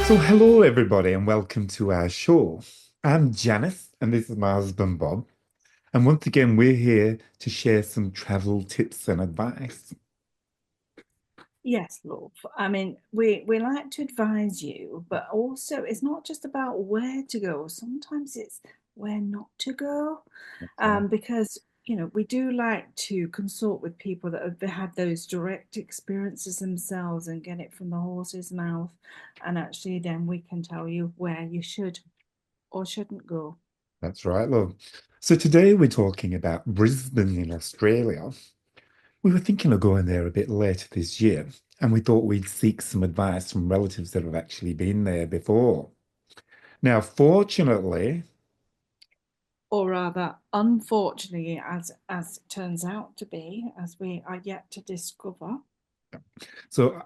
So, hello everybody, and welcome to our show. I'm Janice, and this is my husband Bob. And once again, we're here to share some travel tips and advice. Yes, love. I mean, we like to advise you, but also it's not just about where to go. Sometimes it's where not to go, Right. because we do like to consult with people that have had those direct experiences themselves and get it from the horse's mouth, and actually then we can tell you where you should or shouldn't go. That's right, love. So today we're talking about Brisbane in Australia. We were thinking of going there a bit later this year, and we thought we'd seek some advice from relatives that have actually been there before. Now, fortunately, Or rather, unfortunately, as it turns out to be, as we are yet to discover. so,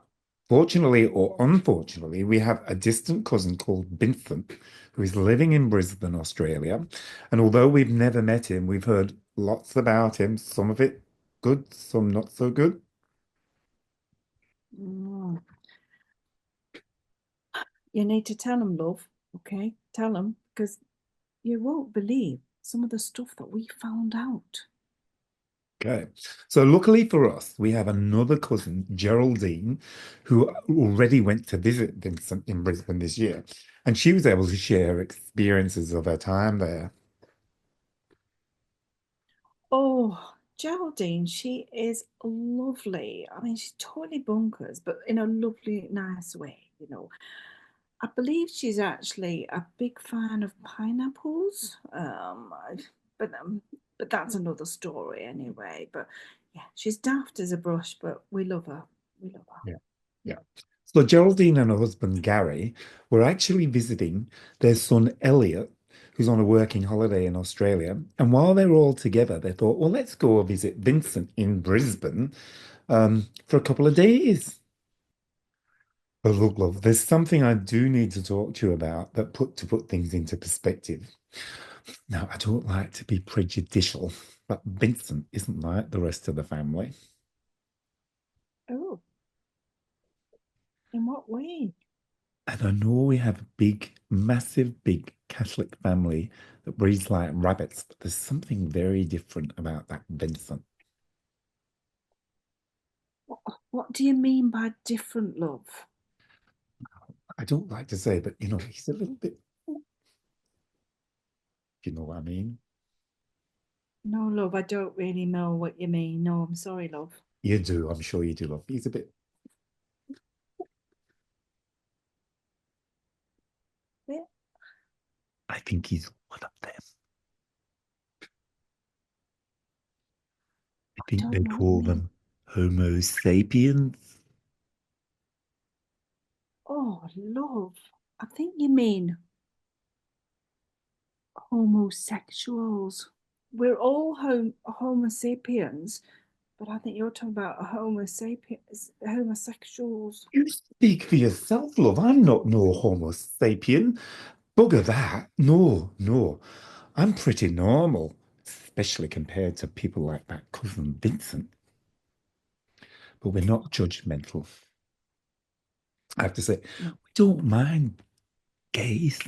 fortunately or unfortunately, we have a distant cousin called Vincent who is living in Brisbane, Australia. And although we've never met him, we've heard lots about him, some of it good, some not so good. Mm. You need to tell them, love. Okay, tell them because you won't believe some of the stuff that we found out. Okay. So, luckily for us, we have another cousin, Geraldine, who already went to visit Vincent in Brisbane this year. And she was able to share her experiences of her time there. Oh, Geraldine, she is lovely. I mean, she's totally bonkers, but in a lovely, nice way. I believe she's actually a big fan of pineapples. But um, but that's another story anyway. But yeah, she's daft as a brush, but we love her. We love her. Yeah. Yeah. So Geraldine and her husband Gary were actually visiting their son Elliot, who's on a working holiday in Australia. And while they were all together, they thought, well, let's go visit Vincent in Brisbane for a couple of days. But look, love, there's something I do need to talk to you about that put things into perspective. Now, I don't like to be prejudicial, but Vincent isn't like the rest of the family. Oh, in what way? And I know we have a big, massive, big Catholic family that breeds like rabbits, but there's something very different about that Vincent. What do you mean by different love? I don't like to say, but he's a little bit, you know what I mean? No, love, I don't really know what you mean. No, I'm sorry, love. You do, I'm sure you do, love. He's a bit, Yeah, I think he's one of them. I I think don't they know what you call mean. them Homo sapiens. Oh, love, I think you mean homosexuals. We're all Homo sapiens, but I think you're talking about Homo sapiens, homosexuals. You speak for yourself, love. I'm not no Homo sapien. Bugger that. No, no. I'm pretty normal, especially compared to people like that cousin Vincent. But we're not judgmental. I have to say, No. we don't mind gays.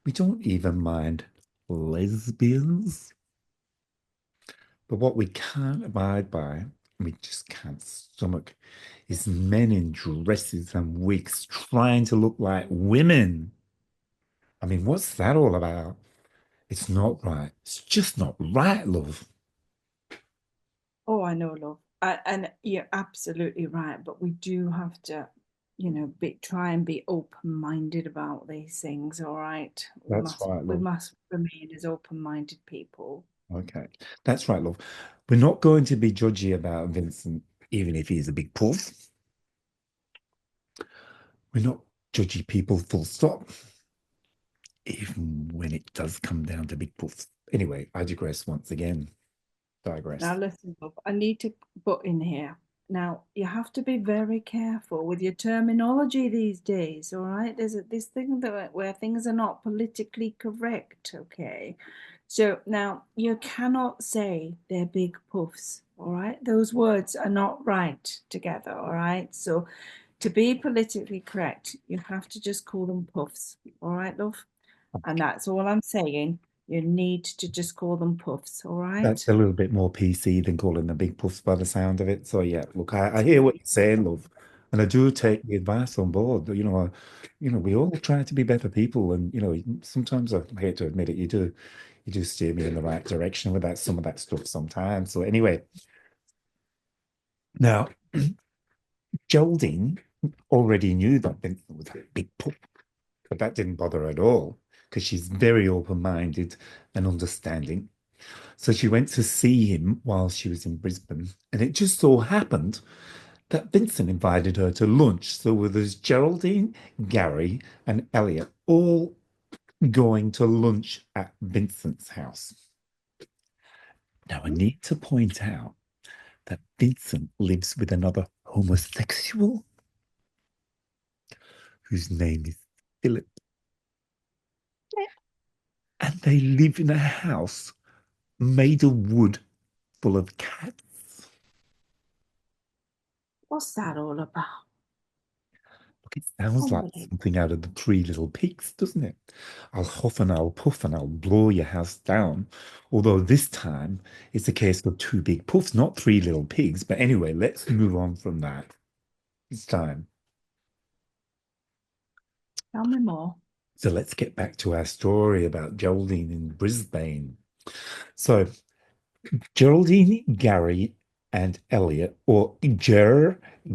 We don't even mind lesbians. But what we can't abide by, we just can't stomach, is men in dresses and wigs trying to look like women. I mean, what's that all about? It's not right. It's just not right, love. Oh, I know, love. And you're absolutely right, but we do have to, try and be open-minded about these things, all right? We That's must right, we love. must remain as open-minded people. Okay. That's right, love. We're not going to be judgy about Vincent, even if he's a big puff. We're not judgy people, full stop, even when it does come down to big puffs. Anyway, I digress once again. Now, Digress. listen, love, I need to butt in here. Now, you have to be very careful with your terminology these days, all right? There's this thing that where things are not politically correct, okay? So now you cannot say they're big puffs, all right? Those words are not right together, all right? So To be politically correct, you have to just call them puffs. All right, love? And that's all I'm saying. You need to just call them puffs. All That's right? a little bit more PC than calling them big puffs by the sound of it. So yeah, look, I hear what Mm. you're saying, love, and I do take the advice on board. We all try to be better people, and sometimes I hate to admit it, you do steer me in the right direction with that some of that stuff sometimes. So anyway, now Geraldine already knew that Vincent was a big puff, but that didn't bother her at all because she's very open-minded and understanding. So she went to see him while she was in Brisbane, and it just so happened that Vincent invited her to lunch. So with us, Geraldine, Gary, and Elliot all going to lunch at Vincent's house. Now, I need to point out that Vincent lives with another homosexual whose name is Philip, and they live in a house made of wood full of cats. What's that all about? Look, it sounds like Unbelievable. something out of the Three Little Pigs, doesn't it? I'll huff and I'll puff and I'll blow your house down. Although this time it's a case of two big puffs, not three little pigs. But anyway, let's move on from that. It's time. Tell me more. So let's get back to our story about Geraldine in Brisbane. So Geraldine, Gary, and Elliot, or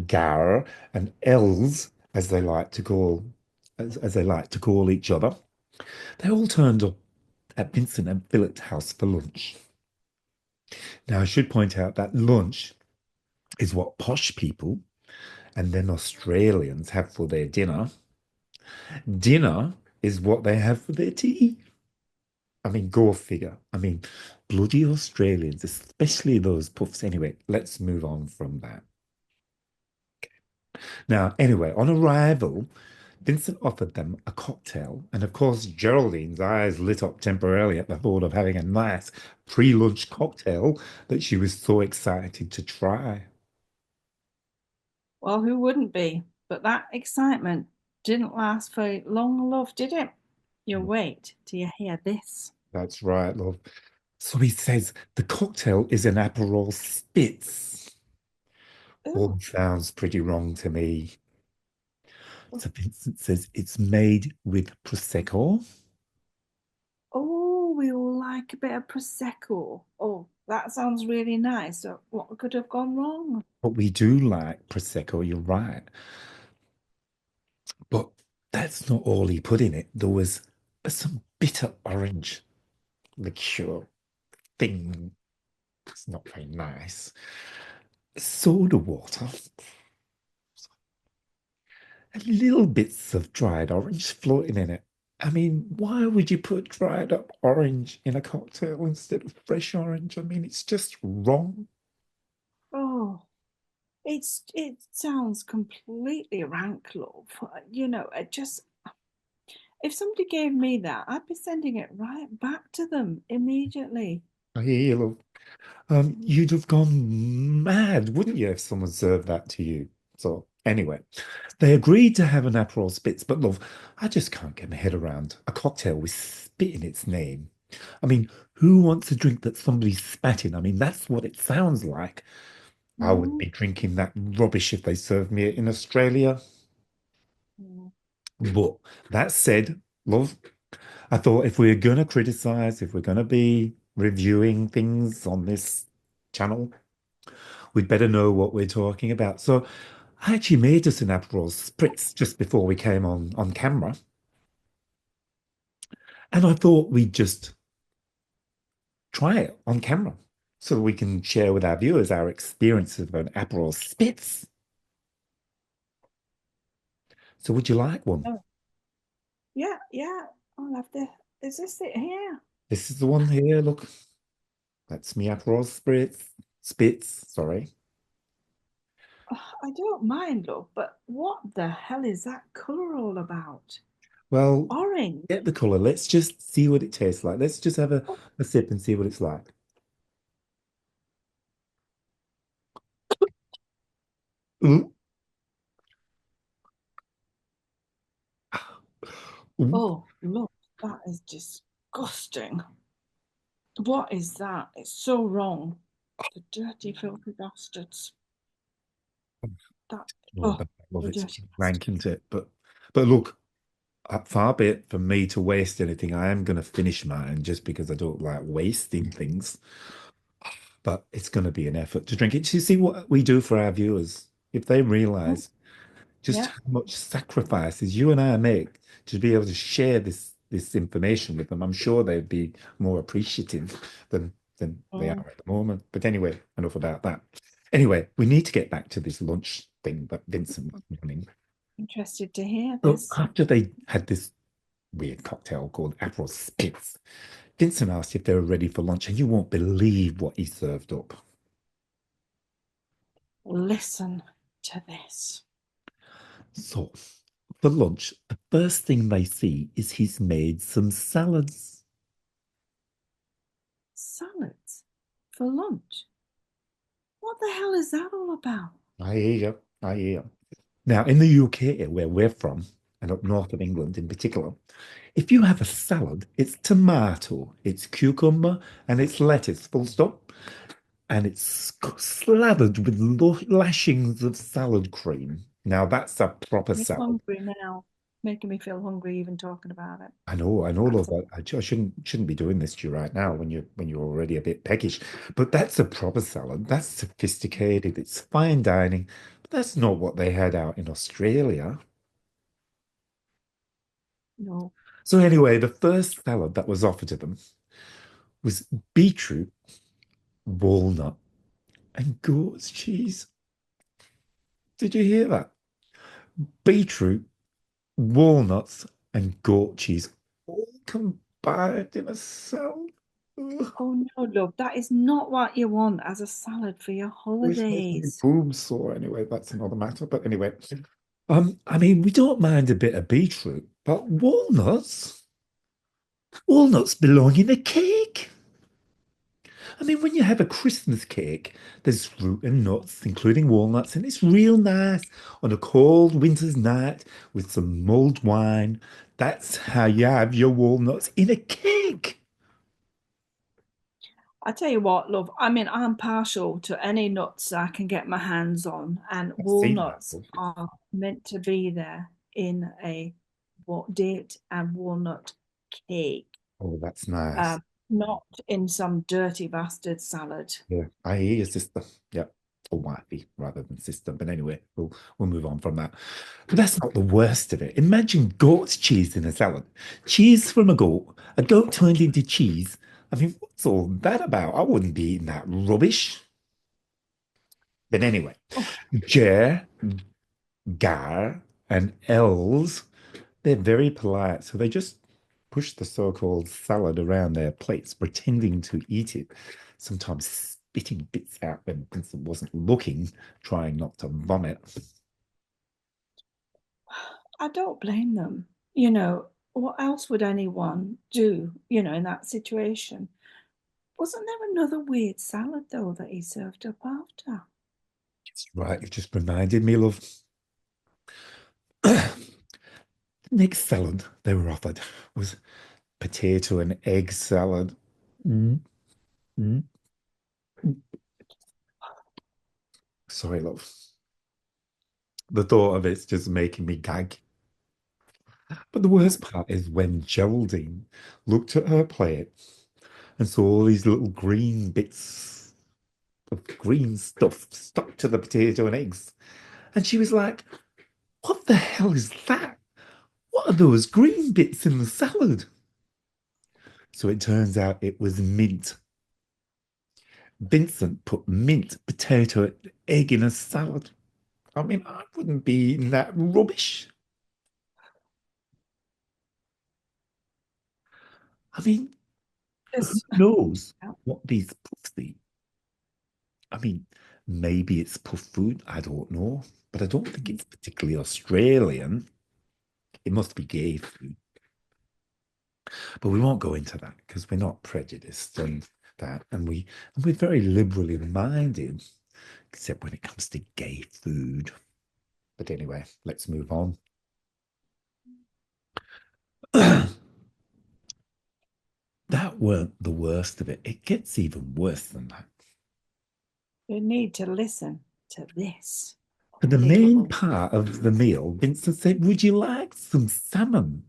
Gar, and Els, as they like to call as they like to call each other, they all turned up at Vincent and Philip's house for lunch. Now, I should point out that lunch is what posh people and then Australians have for their dinner. Dinner is what they have for their tea. I mean, go figure. I mean, bloody Australians, especially those puffs. Anyway, let's move on from that. Now, anyway, on arrival, Vincent offered them a cocktail, and of course, Geraldine's eyes lit up temporarily at the thought of having a nice pre-lunch cocktail that she was so excited to try. Well, who wouldn't be? But that excitement didn't last for long, love, did it? You wait till you hear this. That's right, love. So he says the cocktail is an Aperol Spitz. Oh, All sounds pretty wrong to me. So Vincent says it's made with Prosecco, oh, we all like a bit of Prosecco. Oh, that sounds really nice. So what could have gone wrong? but we do like Prosecco, you're right. But that's not all he put in it. There was some bitter orange liqueur thing. It's not very nice. Soda water and little bits of dried orange floating in it. I mean, why would you put dried up orange in a cocktail instead of fresh orange? I mean, it's just wrong. Oh, it sounds completely rank, love. It just if somebody gave me that, I'd be sending it right back to them immediately. I hear you, love. You'd have gone mad, wouldn't you, if someone served that to you? So, anyway, they agreed to have an Aperol Spitz, but love, I just can't get my head around a cocktail with spit in its name. I mean, who wants a drink that somebody spat in? I mean, that's what it sounds like. I wouldn't Mm, be drinking that rubbish if they served me it in Australia. mm, But that said, love, I thought if we're going to criticize, if we're going to be reviewing things on this channel, we'd better know what we're talking about. So I actually made us an Aperol Spritz just before we came on camera. And I thought we'd just try it on camera so we can share with our viewers our experience of an Aperol Spritz. So would you like one? oh, yeah, yeah. I'll have to. Is this it here? This is the one here. Look, that's me Aperol Spritz. Spitz, sorry. Oh, I don't mind, love, but what the hell is that colour all about? Well, get Orange. the color. Let's just see what it tastes like. Let's just have a sip and see what it's like. Ooh, Ooh, Oh, look, that is disgusting. What is that? It's so wrong. The dirty, filthy bastards. That, oh, oh, love the it's dirty rank, bastards. isn't it? But look, far be it from me to waste anything. I am going to finish mine just because I don't like wasting things. But it's going to be an effort to drink it. Do you see what we do for our viewers? If they Mm, realize just yeah, how much sacrifices you and I make to be able to share this information with them, I'm sure they'd be more appreciative than they mm, are at the moment. But anyway, enough about that. Anyway, we need to get back to this lunch thing that Vincent was running. interested to hear So this. after they had this weird cocktail called Aperol Spritz, Vincent asked if they were ready for lunch, and you won't believe what he served up. Listen to this. So for lunch, the first thing they see is he's made some salads. Salads for lunch. What the hell is that all about? I hear you. I hear you. Now, in the UK, where we're from, and up north of England in particular, if you have a salad, it's tomato, it's cucumber, and it's lettuce, full stop. And it's slathered with lashings of salad cream. Now, that's a proper I'm salad. hungry now. Making me feel hungry even talking about it. I know, That's love. I shouldn't be doing this to you right now when you're already a bit peckish. But that's a proper salad. That's sophisticated. It's fine dining. But that's not what they had out in Australia. no. So anyway, the first salad that was offered to them was beetroot, walnut, and goat's cheese. Did you hear that? Beetroot, walnuts, and goat cheese all combined in a salad. Ugh. Oh no, love, that is not what you want as a salad for your It's making me holidays. boom sore anyway. That's another matter. But anyway, I mean, we don't mind a bit of beetroot, but walnuts belong in a cake. I mean, when you have a Christmas cake, there's fruit and nuts, including walnuts, and it's real nice on a cold winter's night with some mulled wine. That's how you have your walnuts in a cake. I tell you what, love, I mean, I'm partial to any nuts I can get my hands on, and I've seen that. walnuts are meant to be there in a what date and walnut cake, Oh, that's nice. um, not in some dirty bastard salad. Yeah, I hear your sister. Yeah, or wifey rather than sister. But anyway, we'll move on from that. But that's not the worst of it. Imagine goat's cheese in a salad. Cheese from a goat turned into cheese. I mean, what's all that about? I wouldn't be eating that rubbish. But anyway, Oh, Jer, Gar, and Els, they're very polite. So they just push the so-called salad around their plates, pretending to eat it, sometimes spitting bits out when Vincent wasn't looking, trying not to vomit. I don't blame them. What else would anyone do, in that situation? Wasn't there another weird salad, though, that he served up after? It's right, you've just reminded me, love. The next salad they were offered was potato and egg salad. Mm, mm. Sorry, love. The thought of it's just making me gag. But the worst part is when Geraldine looked at her plate and saw all these little green bits of green stuff stuck to the potato and eggs. And she was like, what the hell is that? What are those green bits in the salad? So it turns out it was mint. Vincent put mint, potato, and egg in a salad. I mean, I wouldn't be eating that rubbish. I mean, who Just, knows what these puffs eat? I mean, maybe it's puff food. I don't know. But I don't think it's particularly Australian. It must be gay food. But we won't go into that because we're not prejudiced and that. And we're very liberally minded, except when it comes to gay food. But anyway, let's move on. That weren't the worst of it. It gets even worse than that. You need to listen to this For the main little. part of the meal, Vincent said, "Would you like some salmon?"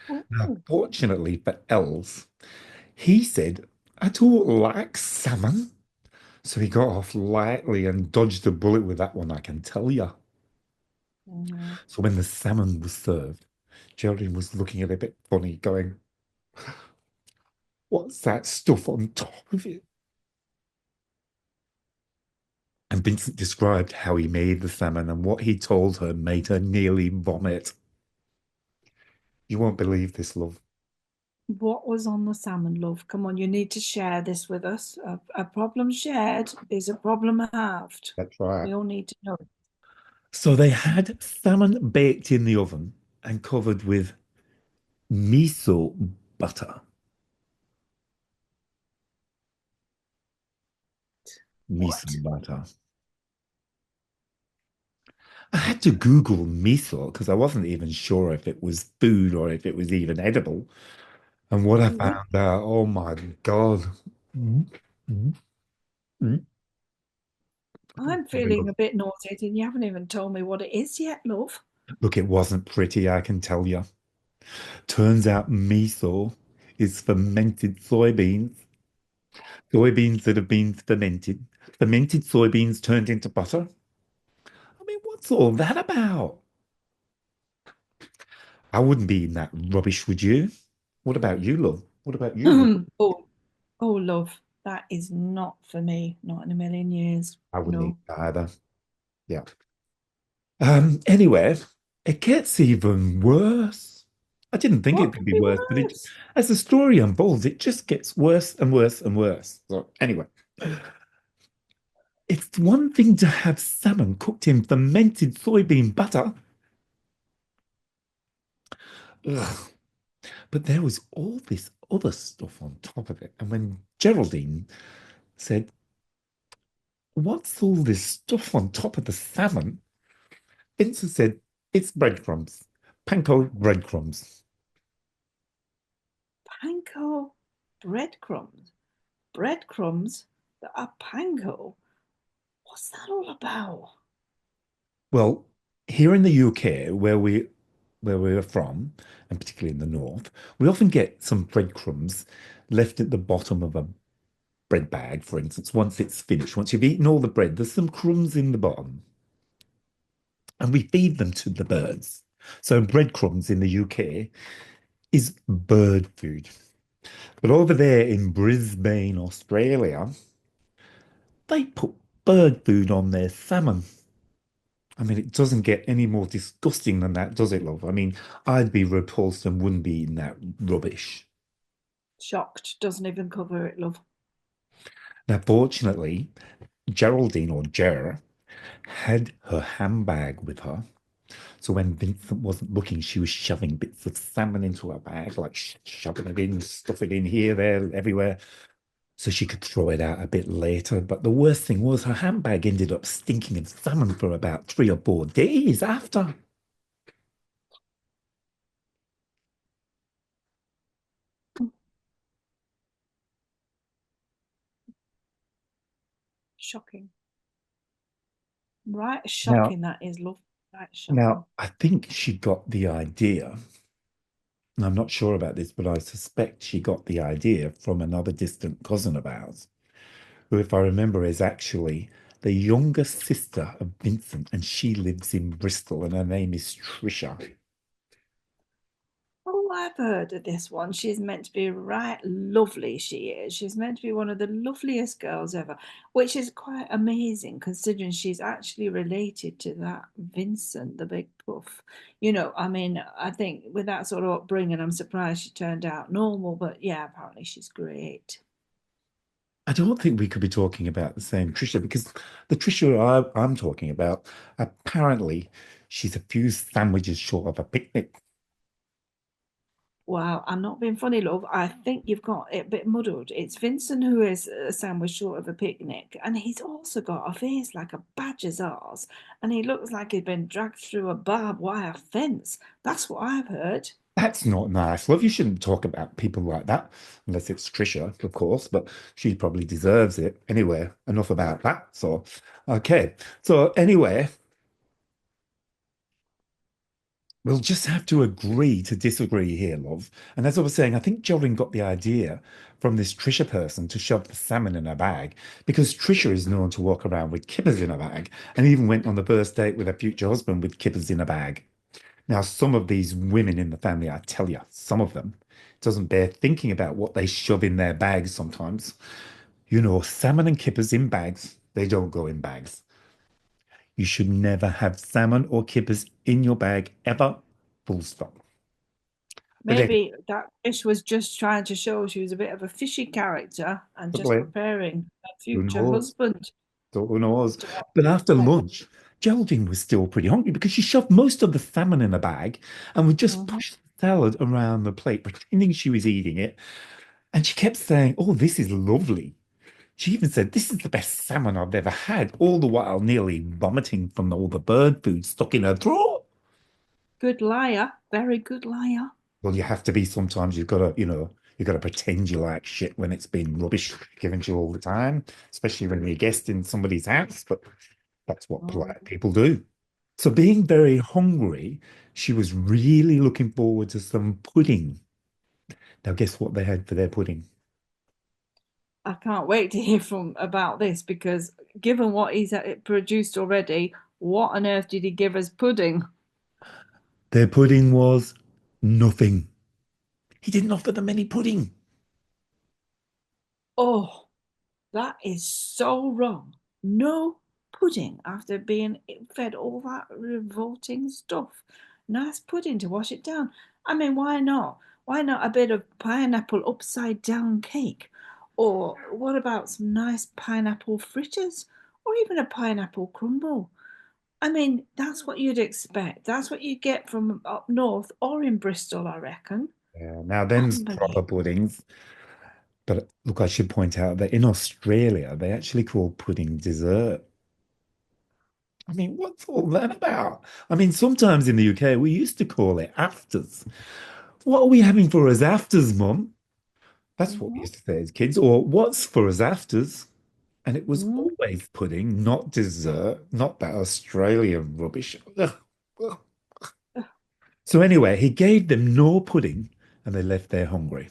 Now, Oh, fortunately for Els, he said, "I don't like salmon." So he got off lightly and dodged a bullet with that one, I can tell you. mhm. So when the salmon was served, Geraldine was looking at it a bit funny, going, "What's that stuff on top of it?" And Vincent described how he made the salmon, and what he told her made her nearly vomit. You won't believe this, love. What was on the salmon, love? Come on, you need to share this with us. A problem shared is a problem halved. That's right. We all need to know. So they had salmon baked in the oven and covered with miso butter. Miso What? butter. I had to Google miso because I wasn't even sure if it was food or if it was even edible. And what I Oh, found out, oh my God. Mm, mm, mm. I'm Sorry, feeling love. a bit nauseated and you haven't even told me what it is yet, love. Look, it wasn't pretty, I can tell you. Turns out miso is fermented soybeans, soybeans that have been fermented, fermented soybeans turned into butter. I mean, what's all that about? I wouldn't be eating that rubbish, would you? What about you, love? What about you? Oh, oh, love, that is not for me. Not in a million years. I wouldn't eat No. that either. Yeah. Anyway, it gets even worse. I didn't think it What could could be be worse, but worse? as the story unfolds, it just gets worse and worse and worse. So anyway, it's one thing to have salmon cooked in fermented soybean butter, ugh, but there was all this other stuff on top of it. And when Geraldine said, "What's all this stuff on top of the salmon?" Vincent said, "It's breadcrumbs, panko breadcrumbs." Panko breadcrumbs. Breadcrumbs that are panko. What's that all about? Well, here in the UK, where we're from, and particularly in the north, we often get some breadcrumbs left at the bottom of a bread bag, for instance, once it's finished. Once you've eaten all the bread, there's some crumbs in the bottom, and we feed them to the birds. So breadcrumbs in the UK is bird food. But over there in Brisbane, Australia, they put bird food on their salmon. I mean, it doesn't get any more disgusting than that, does it, love? I mean, I'd be repulsed and wouldn't be eating that rubbish. Shocked. Doesn't even cover it, love. Now, fortunately, Geraldine or Ger had her handbag with her. So when Vincent wasn't looking, she was shoving bits of salmon into her bag, like shoving it in, stuff it in here, there, everywhere, so she could throw it out a bit later. But the worst thing was her handbag ended up stinking of salmon for about 3 or 4 days after. Shocking. Right, Now, shocking that is, love. Right, shocking. now, I think she got the idea, and I'm not sure about this, but I suspect she got the idea from another distant cousin of ours, who, if I remember, is actually the younger sister of Vincent, and she lives in Bristol, and her name is Trisha. Oh, I've heard of this one. She's meant to be right lovely, she is. She's meant to be one of the loveliest girls ever, which is quite amazing considering she's actually related to that Vincent, the big puff. I mean, I think with that sort of upbringing, I'm surprised she turned out normal, but yeah, apparently she's great. I don't think we could be talking about the same Trisha because the Trisha I'm talking about, apparently, she's a few sandwiches short of a picnic. Wow, I'm not being funny, love. I think you've got it a bit muddled. It's Vincent who is a sandwich short of a picnic, and he's also got a face like a badger's arse, and he looks like he'd been dragged through a barbed wire fence. That's what I've heard. That's not nice. Love, you shouldn't talk about people like that, unless it's Trisha, of course, but she probably deserves it. Anyway, enough about that. So, okay. So, anyway, we'll just have to agree to disagree here, love. And as I was saying, I think Jolene got the idea from this Trisha person to shove the salmon in her bag because Trisha is known to walk around with kippers in her bag and even went on the first date with her future husband with kippers in her bag. Now, some of these women in the family, I tell you, some of them, it doesn't bear thinking about what they shove in their bags sometimes. You know, salmon and kippers in bags, they don't go in bags. You should never have salmon or kippers in your bag ever, full stop. But anyway, Maybe that fish was just trying to show she was a bit of a fishy character and just probably, preparing her who future knows? husband Who knows? to But after like. lunch, Geraldine was still pretty hungry because she shoved most of the salmon in a bag and would just Mhm. push the salad around the plate, pretending she was eating it. And she kept saying, "Oh, this is lovely." She even said, "This is the best salmon I've ever had," all the while nearly vomiting from all the bird food stuck in her throat. Good liar, very good liar. Well, you have to be sometimes. You've got to, you've got to pretend you like shit when it's been rubbish given to you all the time, especially when you're a guest in somebody's house. But that's what Oh, polite people do. So, being very hungry, she was really looking forward to some pudding. Now, guess what they had for their pudding? I can't wait to hear from about this because given what he's produced already, what on earth did he give us pudding? Their pudding was nothing. He didn't offer them any pudding. Oh, that is so wrong. No pudding after being fed all that revolting stuff. Nice pudding to wash it down. I mean, why not? Why not a bit of pineapple upside down cake? Or what about some nice pineapple fritters? Or even a pineapple crumble? I mean, that's what you'd expect. That's what you get from up north or in Bristol, I reckon. Yeah, now them's proper Unbelievable. puddings. But look, I should point out that in Australia, they actually call pudding dessert. I mean, what's all that about? I mean, sometimes in the UK, we used to call it afters. What are we having for us afters, Mum? That's what we Mhm. used to say as kids. Or what's for us afters? And it was Mm. always pudding, not dessert, not that Australian rubbish. Ugh, ugh. So anyway, he gave them no pudding and they left there hungry.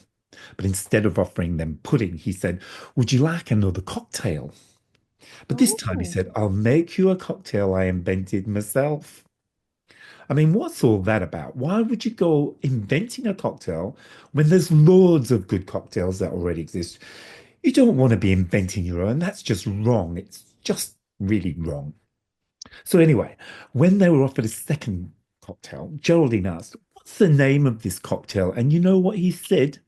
But instead of offering them pudding, he said, "Would you like another cocktail?" But this time he Oh, said, "I'll make you a cocktail I invented myself." I mean, what's all that about? Why would you go inventing a cocktail when there's loads of good cocktails that already exist? You don't want to be inventing your own. That's just wrong. It's just really wrong. So, anyway, when they were offered a second cocktail, Geraldine asked, "What's the name of this cocktail?" And you know what he said?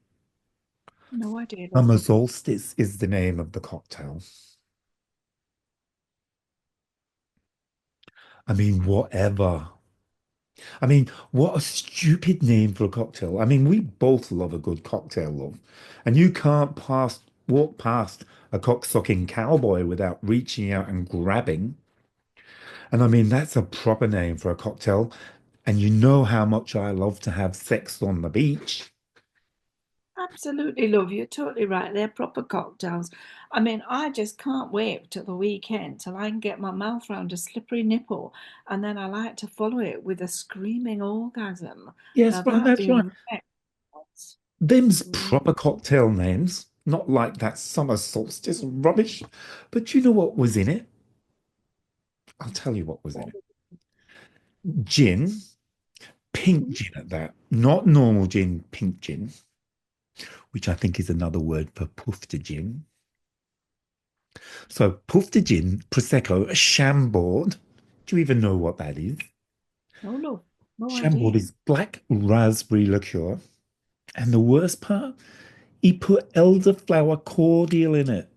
no idea, love. Summer Solstice is the name of the cocktail. I mean, whatever. I mean, what a stupid name for a cocktail. I mean, we both love a good cocktail, love. And you can't walk past a cocksucking cowboy without reaching out and grabbing. And I mean, that's a proper name for a cocktail. And you know how much I love to have sex on the beach. Absolutely, love. You're totally right. They're proper cocktails. I mean, I just can't wait till the weekend till I can get my mouth round a slippery nipple, and then I like to follow it with a screaming orgasm. Yes, Now right, that'd that's be right. right. Them's Mm. proper cocktail names, not like that summer solstice rubbish. But you know what was in it? I'll tell you what was in it. Gin, pink Mhm. gin at that, not normal gin, pink gin, which I think is another word for pufta gin. So pufta gin, prosecco, chambord. Do you even know what that is? No, love. No Chambord idea. is black raspberry liqueur, and the worst part, he put elderflower cordial in it.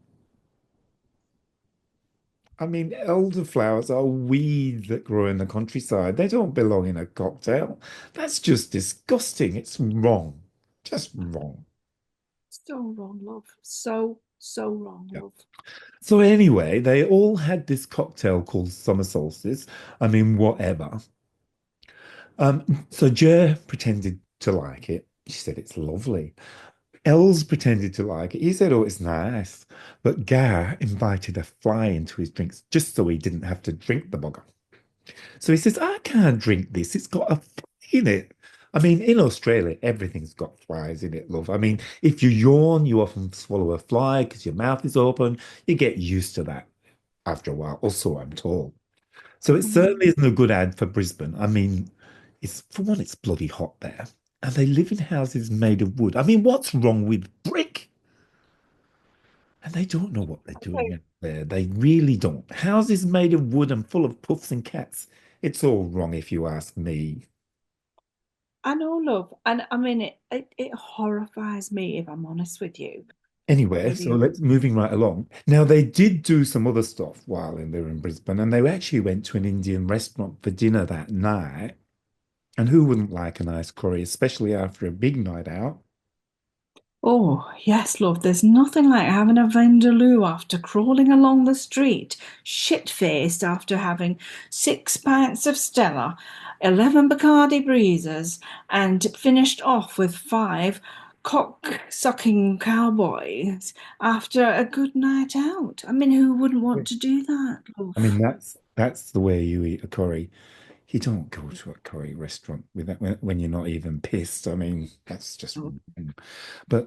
I mean, elderflowers are weeds that grow in the countryside. They don't belong in a cocktail. That's just disgusting. It's wrong. Just wrong. So wrong, love. So wrong, Yeah. love. So anyway, they all had this cocktail called summer solstice. I mean, whatever. So Jer pretended to like it. She said it's lovely. Els pretended to like it. He said, "Oh, it's nice." But Gar invited a fly into his drinks just so he didn't have to drink the bugger. So he says, "I can't drink this. It's got a fly in it." I mean, in Australia, everything's got flies in it, love. I mean, if you yawn, you often swallow a fly because your mouth is open. You get used to that after a while. Also, I'm told. So it certainly Mm. isn't a good ad for Brisbane. I mean, it's for one, it's bloody hot there. And they live in houses made of wood. I mean, what's wrong with brick? And they don't know what they're doing out there. They really don't. Houses made of wood and full of puffs and cats. It's all wrong if you ask me. I know, love, and I mean it horrifies me if I'm honest with you. Anyway, so Really. let's moving right along. Now they did do some other stuff while they were in Brisbane, and they actually went to an Indian restaurant for dinner that night. And who wouldn't like a nice curry, especially after a big night out? Oh, yes, love. There's nothing like having a vindaloo after crawling along the street, shit-faced after having 6 pints of Stella, 11 Bacardi Breezes, and finished off with five cock-sucking cowboys after a good night out. I mean, who wouldn't want to do that, I mean, love? that's the way you eat a curry. You don't go to a curry restaurant with that when you're not even pissed. I mean, that's just Oh, wrong. But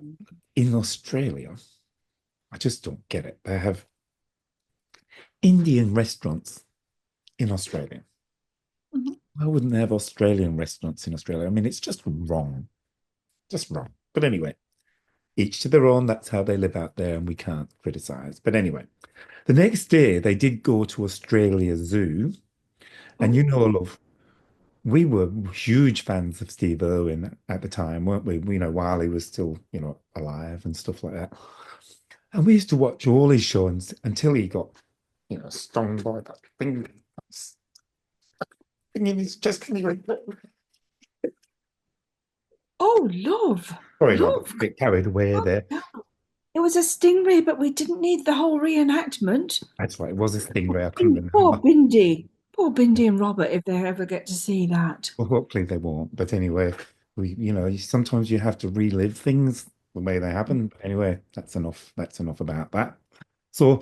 in Australia, I just don't get it. They have Indian restaurants in Australia. mhm. Why wouldn't they have Australian restaurants in Australia? I mean, it's just wrong. Just wrong. But anyway, each to their own. That's how they live out there, and we can't criticize. But anyway, the next day they did go to Australia Zoo. And you know, Oh, love, we were huge fans of Steve Irwin at the time, weren't we? You know, while he was still, alive and stuff like that. And we used to watch all his shows until he got, stung by that thing in his chest. Anyway, oh, love, sorry, love, love. a bit carried away Calm there. down. It was a stingray, but we didn't need the whole reenactment. That's right. It was a stingray. I couldn't Poor remember. Bindi. Poor Bindi and Robert, if they ever get to see that. Well, hopefully they won't. But anyway, sometimes you have to relive things the way they happen. But anyway, that's enough. That's enough about that. So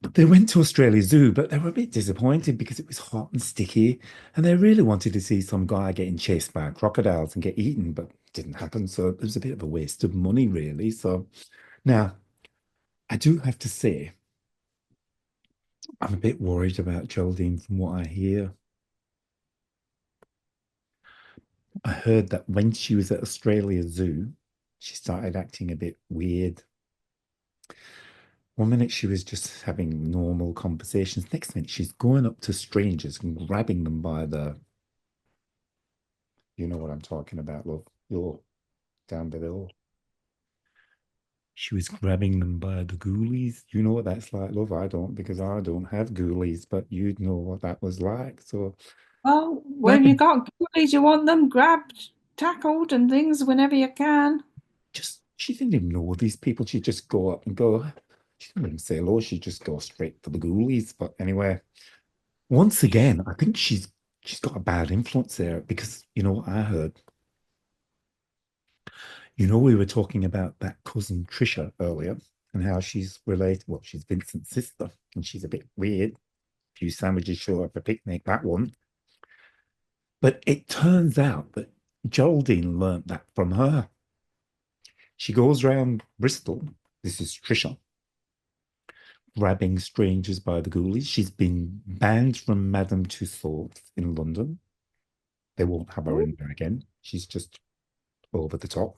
they went to Australia Zoo, but they were a bit disappointed because it was hot and sticky, and they really wanted to see some guy getting chased by crocodiles and get eaten, but it didn't happen. So it was a bit of a waste of money, really. So now I do have to say, I'm a bit worried about Geraldine from what I hear. I heard that when she was at Australia Zoo, she started acting a bit weird. One minute she was just having normal conversations. Next minute she's going up to strangers and grabbing them by the, you know what I'm talking about, love. You're down below. She was grabbing them by the ghoulies. You know what that's like, love. I don't because I don't have ghoulies, but you'd know what that was like. So Well, when you grabbing, got goodies, you want them grabbed, tackled, and things whenever you can. just she didn't even know these people. She'd just go up and go. She didn't even say hello. She'd just go straight for the ghoulies. But anyway, once again, I think she's got a bad influence there because you know what I heard. You know, we were talking about that cousin Trisha earlier and how she's related. Well, she's Vincent's sister, and she's a bit weird. A few sandwiches show up for picnic, that one. But it turns out that Geraldine learnt that from her. She goes round Bristol. This is Trisha, grabbing strangers by the ghoulies. She's been banned from Madame Tussauds in London. They won't have her Oh, in there again. She's just over the top.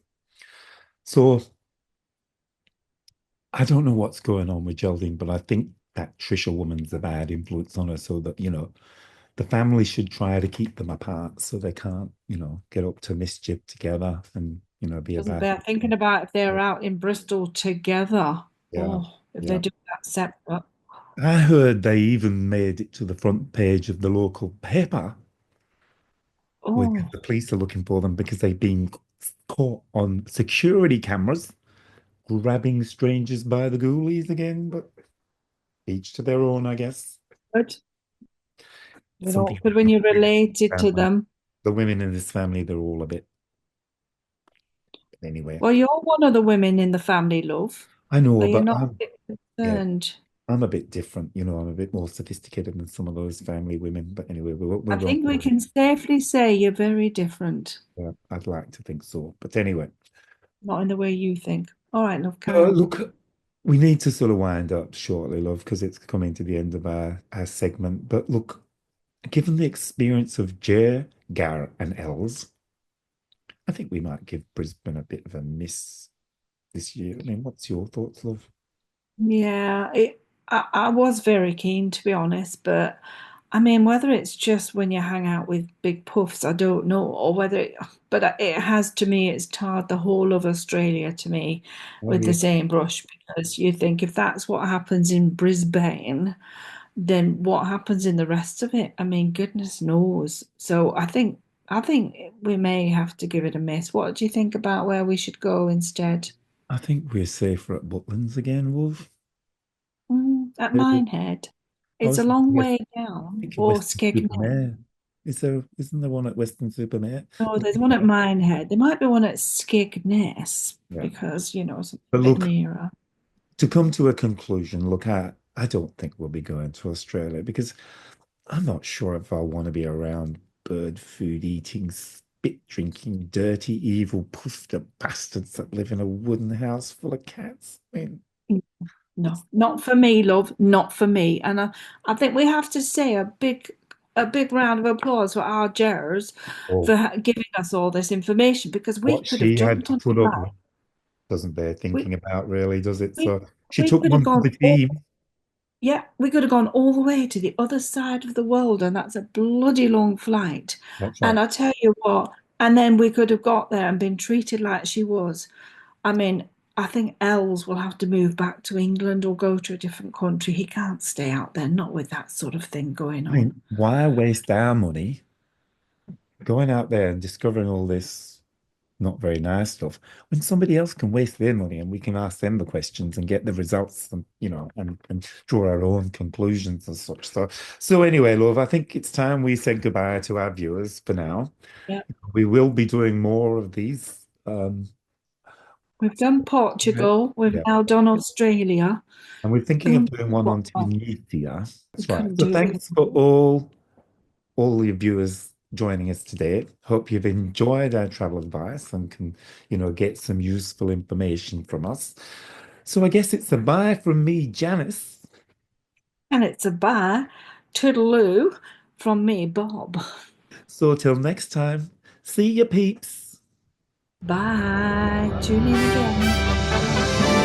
So I don't know what's going on with Geraldine, but I think that Trisha woman's a bad influence on her so that, the family should try to keep them apart so they can't, get up to mischief together and, be a doesn't bad. bear thinking about if they're out in Bristol together. Yeah. Oh, if they Yeah. do that separate. I heard they even made it to the front page of the local paper where Oh, the police are looking for them because they've been caught on security cameras grabbing strangers by the ghoulies again, but each to their own, I guess. good. Something Good when about you're the women in related this to family. them. The women in this family, they're all a bit. Anyway, Well, you're one of the women in the family, love. I know, Are you but not a bit yeah, concerned? I'm a bit different. I'm a bit more sophisticated than some of those family women. But anyway, we I won't think we go. can safely say you're very different, Yeah, I'd like to think so. But anyway, not in the way you think. All right, love, carry on. look, we need to sort of wind up shortly, love, because it's coming to the end of our segment. But look, given the experience of Jer, Gar, and Els, I think we might give Brisbane a bit of a miss this year. I mean, what's your thoughts, love? Yeah, I was very keen to be honest, but I mean, whether it's just when you hang out with big puffs, I don't know, or but it has to me, it's tarred the whole of Australia to me Oh, with the yeah. same brush because you think if that's what happens in Brisbane, then what happens in the rest of it? I mean, goodness knows. So I think we may have to give it a miss. What do you think about where we should go instead? I think we're safer at Butlins again, love. At Uh, Minehead. I It's a was long thinking of, way down. thinking Or Western Skegness. Supermare. Isn't there one at Western Supermare? Oh, I'm there's thinking one at of- Minehead. There might be one at Skegness yeah. because, it's a But bit look, nearer. to come to a conclusion, look, I don't think we'll be going to Australia because I'm not sure if I want to be around bird food eating, spit drinking, dirty, evil, puffed up bastards that live in a wooden house full of cats. I mean, No, it's not for me, love. Not for me. And I think we have to say a big round of applause for our jurors oh, for giving us all this information because we what could have she had jumped to on put up that. with doesn't bear We thinking about, really, does it? we So she we took could have one for gone the all team. Yeah, we could have gone all the way to the other side of the world, and that's a bloody long flight. That's right. And I tell you what, and then we could have got there and been treated like she was. I mean, I think Els will have to move back to England or go to a different country. He can't stay out there, not with that sort of thing going I on. mean, why waste our money going out there and discovering all this not very nice stuff when somebody else can waste their money and we can ask them the questions and get the results and and draw our own conclusions and such. So anyway, love, I think it's time we said goodbye to our viewers for now. Yeah. We will be doing more of these. We've done Portugal, we've Yeah. now done Australia. And we're thinking of Um, doing one what on else? Tunisia. We That's right. couldn't So do it. thanks for all your viewers joining us today. Hope you've enjoyed our travel advice and can, get some useful information from us. So I guess it's a bye from me, Janice. And it's a bye, toodaloo from me, Bob. So till next time, see you peeps. Bye. Tune in again.